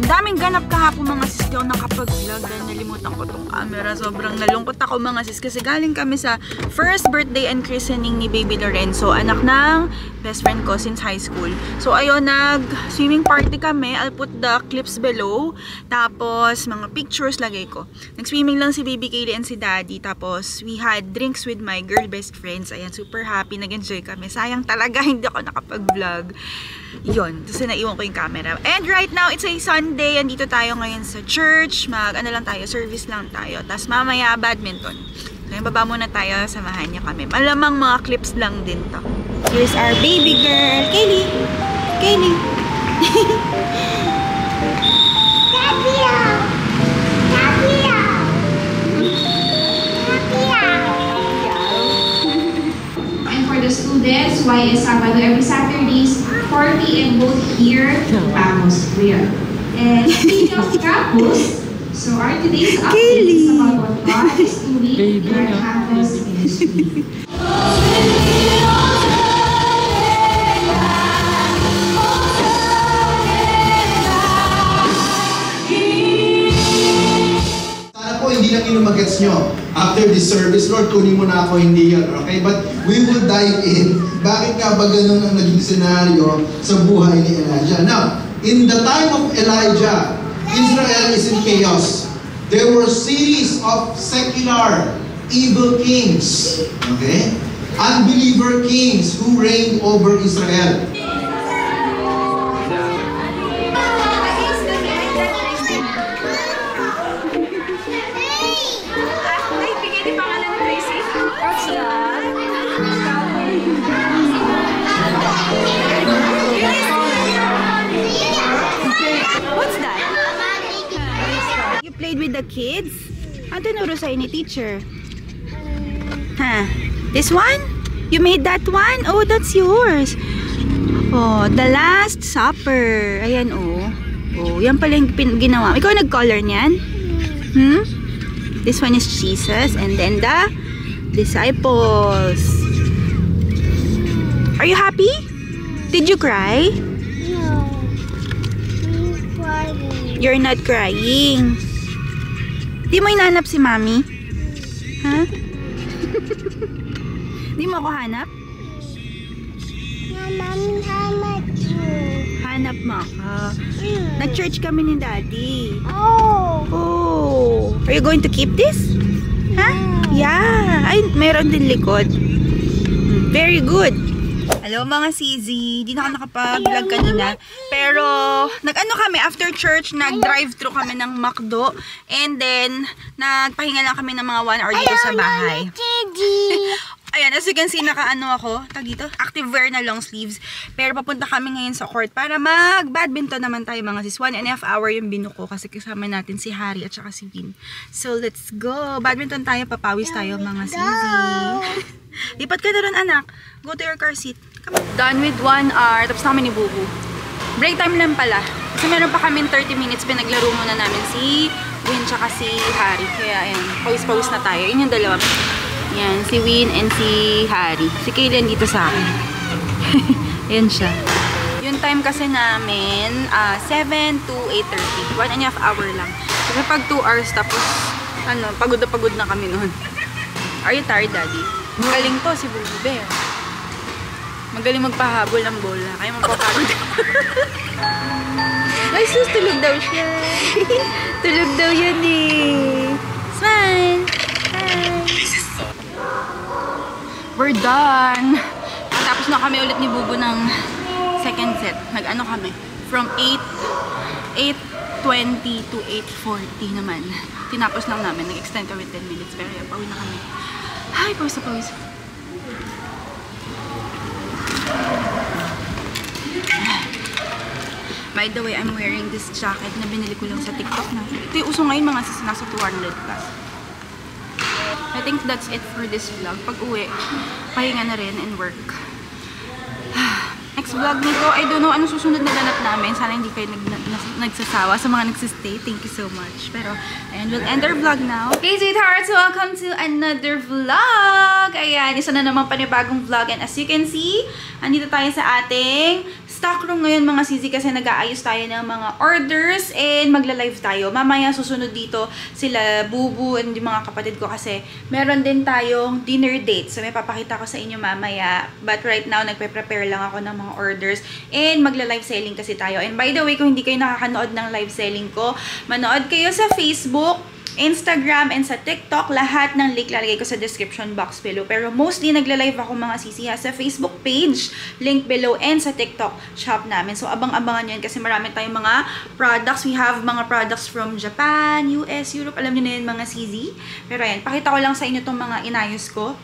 daming ganap kahapon mga sis, di ako nakapag-vlog dahil nalimutan ko tong camera. Sobrang nalungkot ako mga sis kasi galing kami sa first birthday and christening ni Baby Lorenzo, anak ng best friend ko since high school. So ayun, nag-swimming party kami. I'll put the clips below. Tapos mga pictures lagay ko. Nag-swimming lang si Baby Kaylee and si Daddy. Tapos we had drinks with my girl best friends. Ayan, super happy. Nag-enjoy kami. Sayang talaga hindi ako nakapag-vlog. Yun, kasi naiwan ko yung camera. And right now, it's a Sunday. Andito tayo ngayon sa church. Ano lang tayo, service lang tayo. Tapos mamaya, badminton. So, baba muna tayo, samahan niya kami. Malamang mga clips lang din to. Here's our baby girl, Kaylee. Kaylee. Tapia. Tapia. Tapia. And for the students, why is Sabado every Saturdays, 4 p.m. both here in Campus Square. And speaking of campus, so our today's update is about what God is doing in our campus ministry. Sana po hindi lang inumagets nyo. After this service, Lord, kunin mo na ako, hindi yan, okay? But we will dive in. Bakit nga ba ganun ang naging senaryo sa buhay ni Elijah? Now, in the time of Elijah, Israel is in chaos. There were series of secular, evil kings, okay? Unbeliever kings who reigned over Israel. What's that? You played with the kids? Ano tinuro sa'yo ni teacher? Huh? This one? You made that one? Oh, that's yours. Oh, the Last Supper. Ayan, oh. Oh, yan pala yung ginawa. Ikaw nag-color niyan? Hmm? This one is Jesus and then the disciples. Are you happy? Did you cry? No. I'm crying. You're not crying. Di mo hinanap si Mami? Ha? Di mo ako hanap? Mommy, hanap you. Hanap mo ako. Nag-church kami ni Daddy. Oh. Oh. Are you going to keep this? Ha? Yeah. Ay, meron din likod. Very good. Hello mga CZ. Di na ako nakapag-vlog kanina. Pero, nag-ano kami, after church, nag-drive-thru kami ng McDo. And then, nagpahinga lang kami ng mga 1 hour dito sa bahay. Ayan, as you can see, naka-ano ako, tag dito, activewear na long sleeves. Pero papunta kami ngayon sa court para mag-badminton naman tayo mga sis. 1.5 hour yung binuko kasi kasama natin si Harry at saka si Vin. So, let's go. Badminton tayo, papawis tayo mga sisi. Lipat ka na ron, anak. Go to your car seat. Come on. Done with 1 hour. Tapos na kami ni Bubu. Break time lang pala. Kasi meron pa kami 30 minutes. Pinaglaro muna namin si Vin tsaka si Harry. Kaya ayan, pawis-pawis na tayo. Yun yung dalawa. Yan, si Win and si Harry. Si Kaylen dito sa akin. Ayan siya. Yung time kasi namin, 7 to 8:30. 1.5 hour lang. Kasi pag 2 hours, tapos, ano, pagod na pagod na kami noon. Are you tired, Daddy? Magaling to, si Bubu Bear. Magaling magpahabol ng bola. Kaya magpapagod. Ay, sus, tulog daw siya. Tulog daw yan eh. Smile. Hi. We're done. Tapos na kami ulit ni Bubu ng second set. Nag-ano kami? From 8:20 to 8:40 naman. Tinapos lang namin. Nag-extend kami 10 minutes. Pero yan, pauwi na kami. Ay, pawis na pawis. By the way, I'm wearing this jacket na binili ko lang sa TikTok na. Ito yung uso ngayon mga sis, nasa 200 plus. I think that's it for this vlog. Pag uwi, pahinga na rin and work. Next vlog nito, I don't know ano susunod na ganap namin. Sana hindi kayo nagsasawa sa mga nagsistay. Thank you so much. Pero, ayan, we'll end our vlog now. Okay, sweethearts, welcome to another vlog. Ayan, isa na naman panibagong vlog. And as you can see, andito tayo sa ating stock room ngayon mga sisi kasi nag-aayos tayo ng mga orders and magla-live tayo. Mamaya susunod dito sila Bubu and yung mga kapatid ko kasi meron din tayong dinner date. So may papakita ko sa inyo mamaya. But right now, nagpe-prepare lang ako ng mga orders and magla-live selling kasi tayo. And by the way, kung hindi kayo nakakanood ng live selling ko, manood kayo sa Facebook, Instagram, and sa TikTok. Lahat ng link lalagay ko sa description box below. Pero mostly nagla-live ako mga sisi sa Facebook page, link below, and sa TikTok shop namin. So abang-abangan nyo yun kasi marami tayong mga products. We have mga products from Japan, US, Europe. Alam nyo na yun mga sisi. Pero ayan, pakita ko lang sa inyo itong mga inayos ko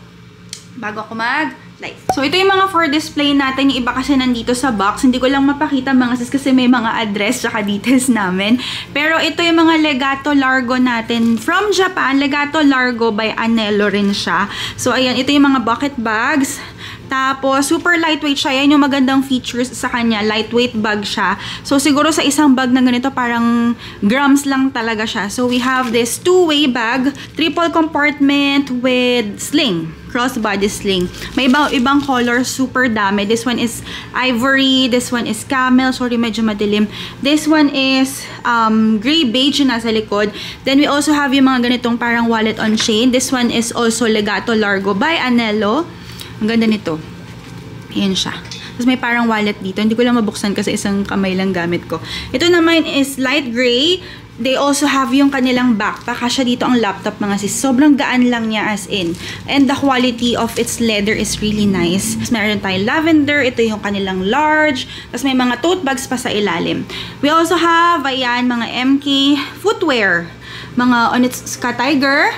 bago ako mag-live. So, ito yung mga for display natin. Yung iba kasi nandito sa box. Hindi ko lang mapakita mga sis kasi may mga address tsaka details namin. Pero ito yung mga Legato Largo natin from Japan. Legato Largo by Anello rin siya. So, ayan. Ito yung mga bucket bags. Tapos, super lightweight siya. Yan yung magandang features sa kanya. Lightweight bag siya. So, siguro sa isang bag na ganito, parang grams lang talaga siya. So, we have this two-way bag. Triple compartment with sling. Crossbody sling. May ibang color. Super dami. This one is ivory. This one is camel. Sorry, medyo madilim. This one is gray beige yung nasa likod. Then, we also have yung mga ganitong parang wallet on chain. This one is also Legato Largo by Anello. Ang ganda nito. Ayan siya. Tapos may parang wallet dito. Hindi ko lang mabuksan kasi isang kamay lang gamit ko. Ito naman is light gray. They also have yung kanilang backpack. Kasya dito ang laptop mga sis. Sobrang gaan lang niya as in. And the quality of its leather is really nice. Tapos meron tayong lavender. Ito yung kanilang large. Tapos may mga tote bags pa sa ilalim. We also have, ayan, mga MK footwear. Mga Onitsuka Tiger.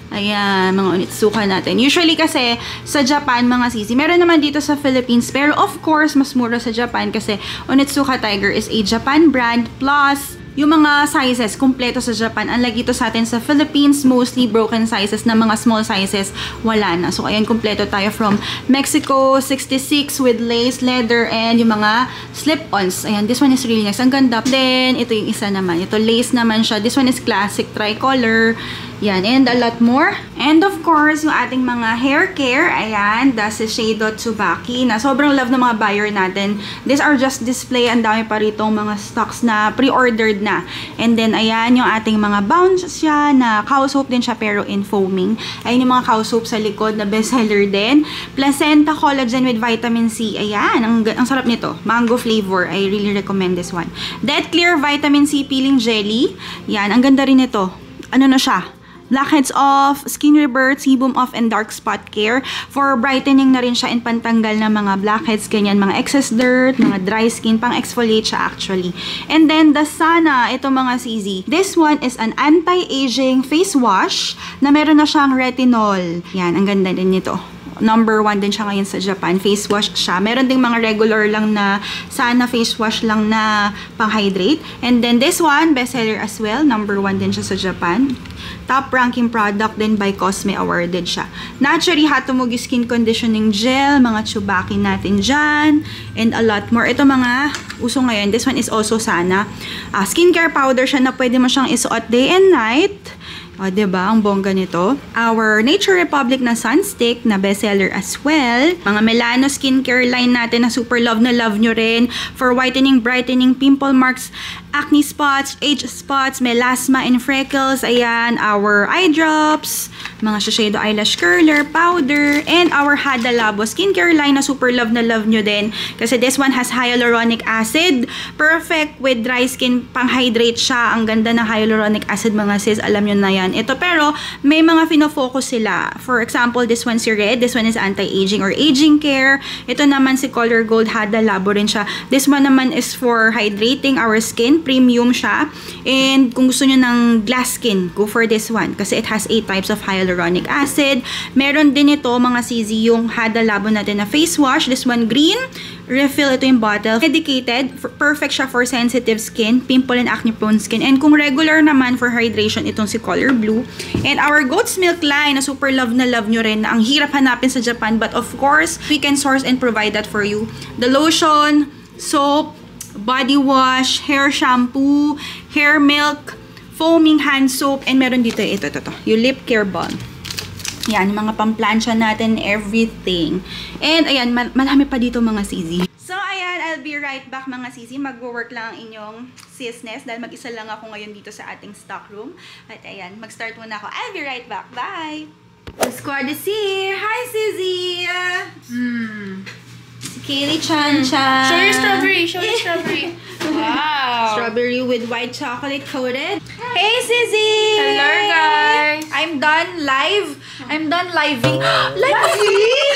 Ayan, mga Onitsuka natin. Usually kasi sa Japan, mga sisi, meron naman dito sa Philippines. Pero of course, mas mura sa Japan kasi Onitsuka Tiger is a Japan brand. Plus, yung mga sizes, kumpleto sa Japan. Unlike dito sa atin sa Philippines, mostly broken sizes na mga small sizes, wala na. So, ayan, kumpleto tayo from Mexico, 66 with lace, leather, and yung mga slip-ons. Ayan, this one is really nice. Ang ganda. Then, ito yung isa naman. Ito, lace naman siya. This one is classic tricolor. Yan, and a lot more. And of course, yung ating mga hair care, ayan, the Shiseido Tsubaki, na sobrang love ng mga buyer natin. These are just display, ang dami pa rito mga stocks na pre-ordered na. And then, ayan, yung ating mga bounce siya, na cow soap din siya, pero in foaming. Ayan yung mga cow soap sa likod, na bestseller din. Placenta Collagen with Vitamin C, ayan, ang sarap nito. Mango flavor, I really recommend this one. Dead Clear Vitamin C Peeling Jelly, yan, ang ganda rin ito. Ano na siya? Blackheads off, skin rebirth, sebum off, and dark spot care. For brightening na rin siya and pantanggal ng mga blackheads, ganyan, mga excess dirt, mga dry skin, pang exfoliate siya actually. And then, the Sana, ito mga CZ. This one is an anti-aging face wash na meron na siyang retinol. Yan, ang ganda din nito. Number 1 din siya ngayon sa Japan. Face wash siya. Meron ding mga regular lang na Sana face wash lang na pang-hydrate. And then this one, bestseller as well. Number 1 din siya sa Japan. Top ranking product din by Cosme, awarded siya. Naturally Hatomugi Skin Conditioning Gel, mga Tsubaki natin dyan, and a lot more. Ito mga uso ngayon. This one is also Sana. Skincare powder siya na pwede mo siyang isuot day and night. O, diba? Ang bongga nito. Our Nature Republic na Sunstick na bestseller as well. Mga Melano skincare line natin na super love na love nyo rin. For whitening, brightening, pimple marks, acne spots, age spots, melasma, and freckles. Ayan, our eye drops, mga Shiseido eyelash curler, powder, and our Hada Labo skincare line na super love na love nyo din. Kasi this one has hyaluronic acid. Perfect with dry skin, pang-hydrate siya. Ang ganda ng hyaluronic acid mga sis. Alam nyo na yan. Ito, pero may mga fino-focus sila. For example, this one si Red. This one is anti-aging or aging care. Ito naman si Color Gold Hada Labo rin siya. This one naman is for hydrating our skin. Premium siya. And kung gusto nyo ng glass skin, go for this one. Kasi it has 8 types of hyaluronic acid. Meron din ito, mga CZ, yung Hada Labo natin na face wash. This one green. Refill, ito yung bottle. Dedicated. Perfect siya for sensitive skin, pimple and acne prone skin. And kung regular naman for hydration, itong si Color Blue. And our goat's milk line na super love na love nyo rin, na ang hirap hanapin sa Japan. But of course, we can source and provide that for you. The lotion, soap, body wash, hair shampoo, hair milk, foaming hand soap, and meron dito, ito, yung lip care balm. Yan, yung mga pamplansya natin, everything. And ayan, marami pa dito mga sisi. So ayan, I'll be right back mga sisi. Mag-work lang ang inyong sisness dahil mag-isa lang ako ngayon dito sa ating stock room. At ayan, mag-start muna ako. I'll be right back. Bye! The squad is here! Hi, Sisi! Si Kaylee Chan-chan. Show your strawberry. Show your strawberry. Wow. Strawberry with white chocolate coated. Hey, Sisi! Hello, guys. I'm done live. I'm done living. Living!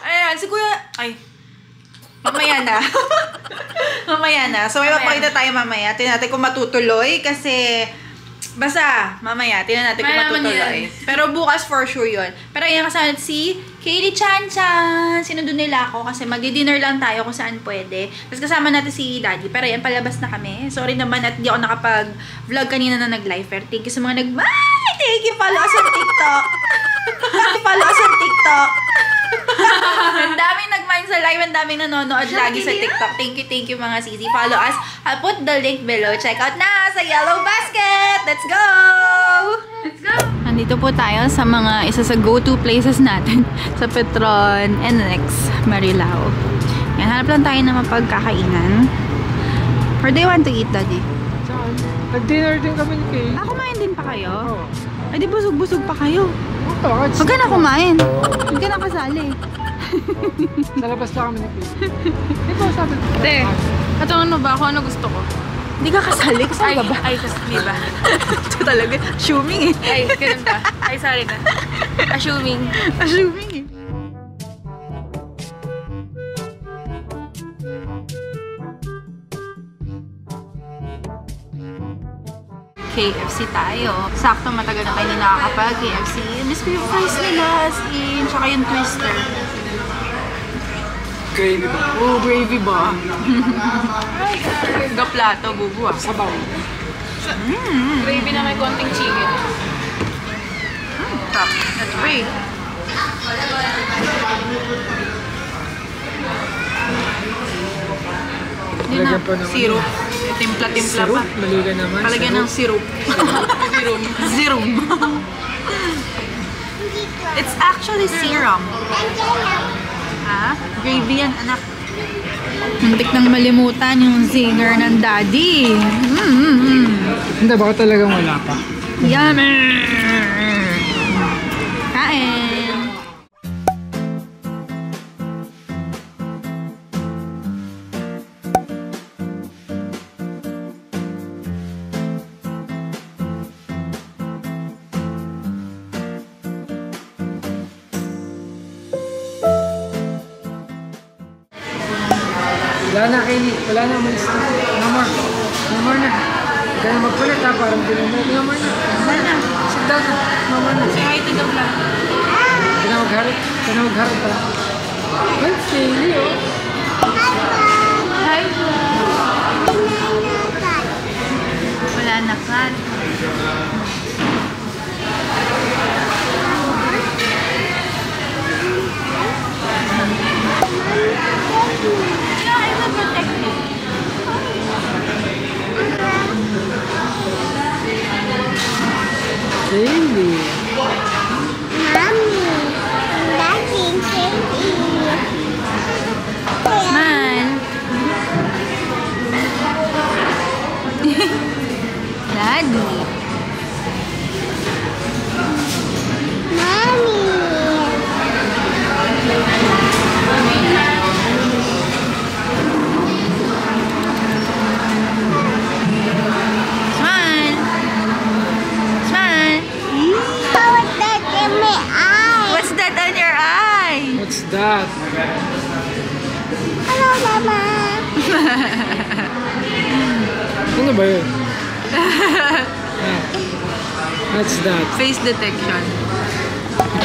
Ayan, si Kuya... Ay. Mamaya na. Mamaya na. So, may papakita tayo mamaya. Tingnan natin kung matutuloy kasi... Basta, mamaya. Tingnan natin kung matutuloy. Pero bukas for sure yun. Pero ayan kasama si Kaylee Chan-chan. Sinundo nila ako kasi magdi-dinner lang tayo kung saan pwede. Tapos kasama natin si Daddy. Pero ayan, palabas na kami. Sorry naman at di ako nakapag-vlog kanina na nag-live. Pero thank you sa mga nag-bye! Thank you! Follow us on TikTok! Follow us on TikTok! Ang daming nag-mind sa live, ang daming nanonood lagi sa TikTok. Thank you mga sisi. Follow us. I'll put the link below. Check out na sa Yellow Basket. Let's go! Let's go. Nandito po tayo sa mga isa sa go-to places natin sa Petron NX Marilao. Yan, hanap lang tayo na mapagkakainan. Where do you want to eat, Daddy? Saan? Nag-dinner din kami ni Kay. Kumain din pa kayo? Oo. Ay, di busog-busog pa kayo. Bakit? Huwag ka na kumain. Huwag ka na kasali. Sa labas lang kami ni Kay. Di ba sabi ko? Te, katangan mo ba ako ano gusto ko? Hindi ka kasali. Kasali ka ba? Ay, di ba? Ito talaga. Assuming eh. Ay, ganun ba? Ay, sorry na. Assuming. Assuming eh. KFC tayo. Sakto matagal na tayo na nakakapag-KFC. Miss ko yung fries nila as in. Tsaka yung twister. Gravy ba? Oh, gravy ba? Gaplato, bubu ah. Sabaw. Gravy na may konting chicken. Top. That's great. Yun na. Lagyan pa ng Syrup. Timpla-timpla pa. Syrup? Maligan naman. Palagyan ng syrup. Serum. Serum. It's actually serum. Ha? Gravy yan, anak. Muntik nang malimutan yung singer ng Daddy. Hindi, baka talagang wala pa. Yummy! Kain! Wala na, Kaylee. Wala na, umalis na. No more. No more na. Huwag ka na magkulit ha, parang bilhin mo. No more na. Wala na. Sit down na. No more na. Say hi to the vlog. Huwag ka na magharap. Huwag ka na magharap ha. Ay, Kaylee oh. Hi vlog. Wala na ka. I will protect you. Kaylee. Mommy, Daddy, Daddy. Smile. Daddy. Smile. Smile. What's that in my eye? What's that on your eye? What's that? Hello, Mama. Ano ba yun? What's that? Face detection.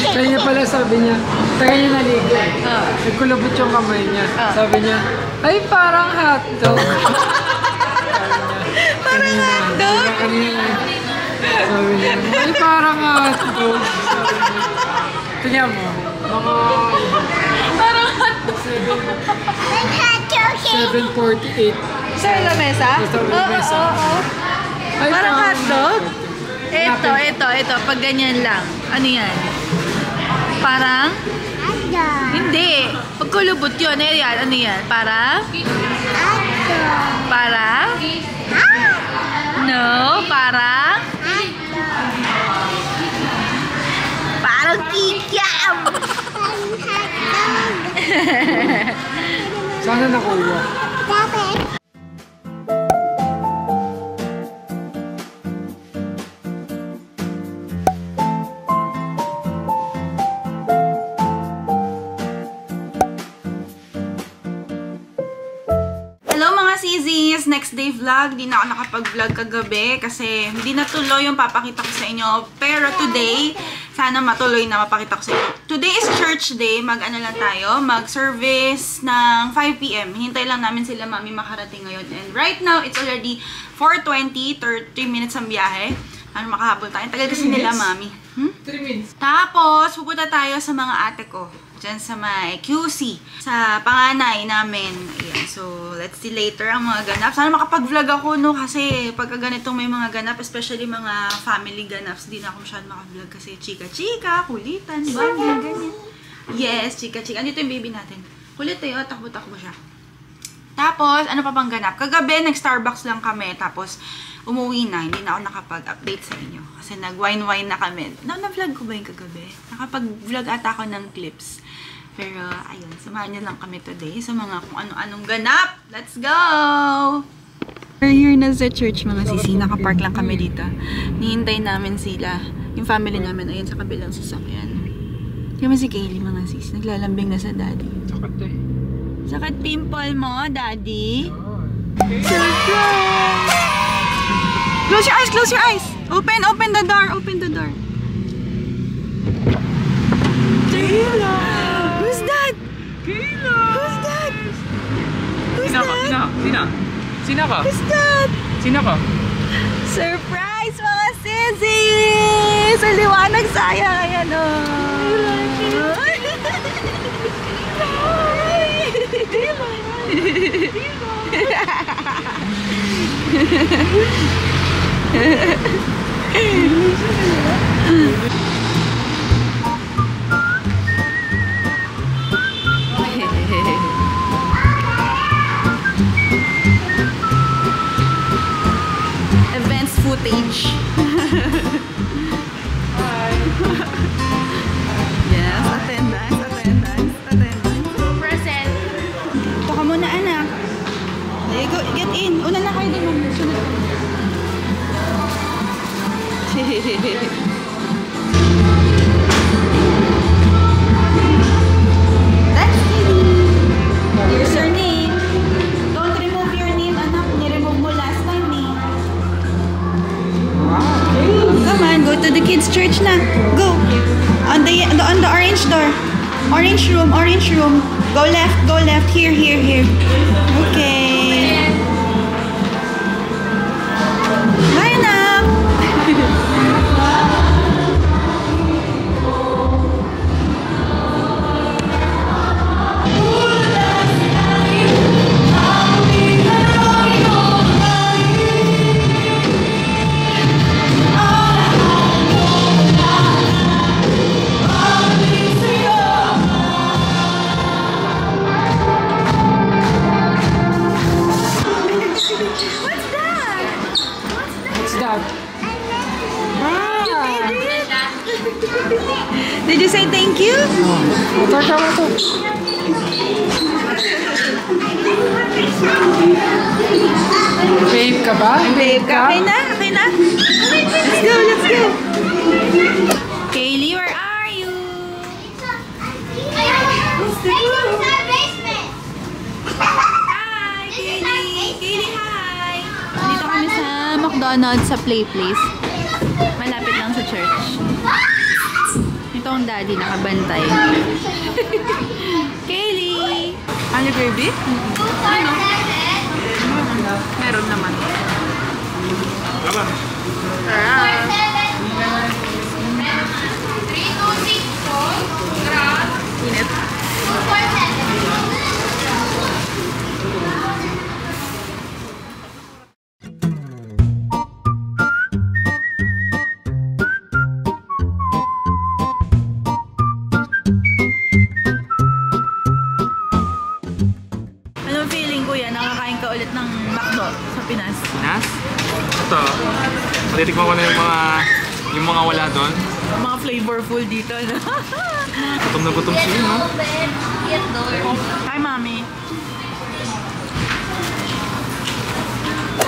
Kanya pala sabi niya, taga niya naligo. Nagkulabot yung kamay niya. Sabi niya, ay parang hotdog. Parang hotdog? Kanina. Sabi niya, ay parang hotdog. Tingnan mo. Mga... Parang hotdog. 7:48. Sa lamesa? Sa lamesa. Oo. Ay, Parang hotdog? Ito. Pag ganyan lang. Ano yan? Parang? Ada. Hindi. Pag kulubot yun. Ano yan? Parang? Ada. Parang? No. Parang? Parang kikiam. Sana nakuha. Dapat. Hello mga CZs! Next day vlog. Di na ako nakapag-vlog kagabi kasi hindi natuloy yung papakita ko sa inyo. Pero today, sana matuloy na mapakita ko sa inyo. Today is church day. Mag-ano lang tayo, mag-service ng 5 PM. Hintay lang namin sila mami makarating ngayon. And right now, it's already 4:20, 3 minutes ang biyahe. Ano makahabol tayo? Tagal kasi nila mami. 3 minutes. Tapos, pupunta tayo sa mga ate ko. Diyan sa may QC. Sa panganay namin. Ayan. So, let's see later ang mga ganap. Sana makapag-vlog ako, no? Kasi pagka ganitong may mga ganap, especially mga family ganaps, di na ako masyadong makapag-vlog kasi chika-chika, kulitan, bagay, ganyan. Yes, chika-chika. Andito yung baby natin. Kulit tayo, takbo-takbo siya. Tapos, ano pa bang ganap? Kagabi, nag-Starbucks lang kami. Tapos, umuwi na. Hindi na ako nakapag-update sa inyo. Kasi nag-wine-wine na kami. Na-vlog ko ba yung kagabi? Nakapag-vlog ata ako ng clips. Pero, ayun. Samahan niyo lang kami today sa mga kung ano-anong ganap. Let's go! We're here na sa church, mga sisi. Nakapark lang kami dito. Nihintay namin sila. Yung family namin, ayun, sa kabilang sasakyan. Kaya si Kaylee, mga sisi. Naglalambing na sa daddy. Sakat eh. Sakit pimple mo, daddy. Close your eyes, close your eyes. Open the door, open the door. Kayla! Who's that? Kayla! Who's that? Who's that? Sino ka? Who's that? Sino ka? Surprise, mga sisis! Sa liwanag sayang, ayan o. Events footage. Yes, attendance. Present. Ito ka muna, anak. There you go, get in. Una na kayo din, mami. Sunod ka. That's it. Here's your name. Don't remove your name, anak. Ni-remove mo last time, eh. Come on, go to the kids' church na. Go. On the orange door. Orange room. Go left. Here. Okay. Line up. What's that? Did you say thank you? Motor ka mo to. Babe ka ba? Babe ka? Okay na? Let's go. Kaylee, where are you? Hi, Kaylee. Kaylee, hi. Dito kami sa McDonald's sa Play Place. Malapit lang sa church. Ito ang daddy, nakabantay. Kaylee! Ano, baby? Meron naman. Titikman ko na yung mga wala doon. Mga flavorful dito, no? Gutom na gutom siya, no? Hi, Mami.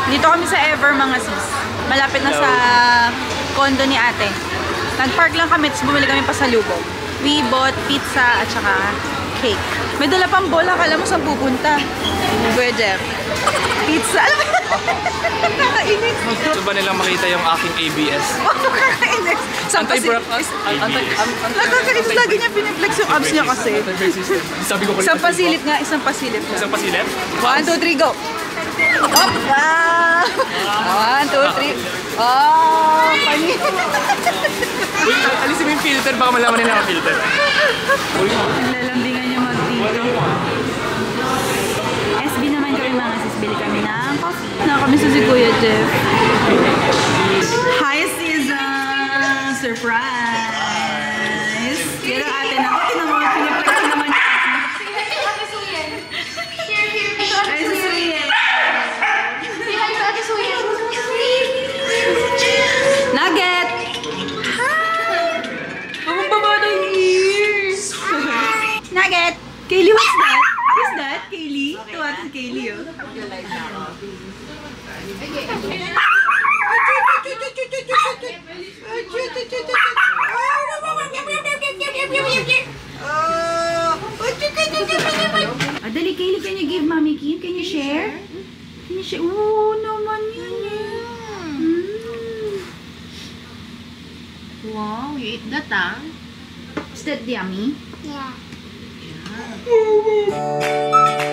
Dito kami sa Ever, mga sis. Malapit na sa condo ni ate. Nag-park lang kami, tapos bumili kami pasalubong. We bought pizza at saka cake. May dala pang bola, kala mo saan pupunta? Kuya Jeff. Pizza. Alam mo? Nakakainis. Gusto ba nilang makita yung aking ABS? Nakakainis. Anti-breakfast? Nakakainis. Lagi niya piniflex yung abs niya kasi. Sabi ko Isang pasilip nga, isang pasilip nga. Isang pasilip? 1, 2, 3, go! Hop! Wow! 1, 2, 3. Oh! Pani! Uy, alisin mo yung filter, baka malaman nila ang filter. Naglalambingan niya mag-dito. SB naman kami mga sis, bili kami ng coffee. Nakakamiss si Kuya Jeff. Hi, Susan! Surprise! Yan ang ate na. Okay naman, piniplex naman niya. Ay, si Suyen! Nugget! Ang baba ng ears! Nugget! Kaylee, what's that? What's that, Kaylee? Tuwa si Kaylee, oh. Dali, Kaylee, can you give Mommy Kim? Can you share? Can you share? Oo, naman yun eh. Wow, you eat that, ah? Is that yummy? Yeah. Yeah.